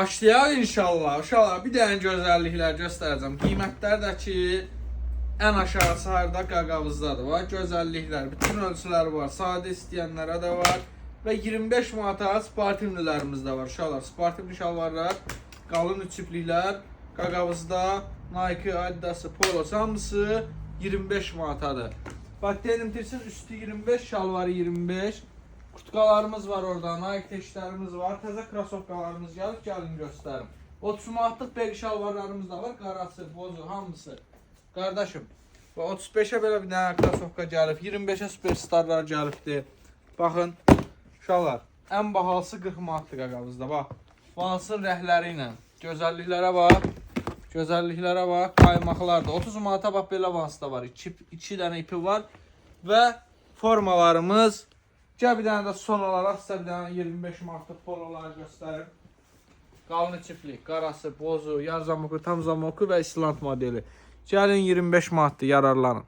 Başlayaq inşallah. Uşaqlar bir dənə gözəlliklər göstərəcəm. Qiymətlərdəki ən aşağısı harda qaqavızdadır. Var gözəlliklər, bütün ölçüləri var. Sadə istəyənlərə də var. Və 25 manata sportivlilərimiz də var. Uşaqlar, sportivli şalvarlar, qalın üçüplüklər, qaqavızda, Nike, Adidas, Polo hamısı 25 manatadır. Bax dedim tirsin, üstü 25, şalvarı 25. Kurtkalarımız var orada, Nike teşlərimiz var, təzə krasovkalarımız gəlir, gəlin göstərim. 30 manatlıq belki şalvarlarımız da var, qarası, bozu, hamısı. Qardaşım, 35'e belə bir dənə krasovka gəlib, 25'e superstarlar gəlibdir. Baxın, uşaqlar, ən bahalısı 40 manatlıq qaqavızda, bax. Vansın rəhləri ilə, gözəlliklərə bax, qaymaqlar da. 30 manata bax, belə vansda var, 2 dənə ipi var və formalarımız. Gəl bir dənə də son olaraq sizə bir dənə 25 manatlıq poloları göstərim. Qalın çiftlik, qarası, bozu, yar zamoku, tam zamoku və island modeli. Gəlin 25 manatdır, yararlanın.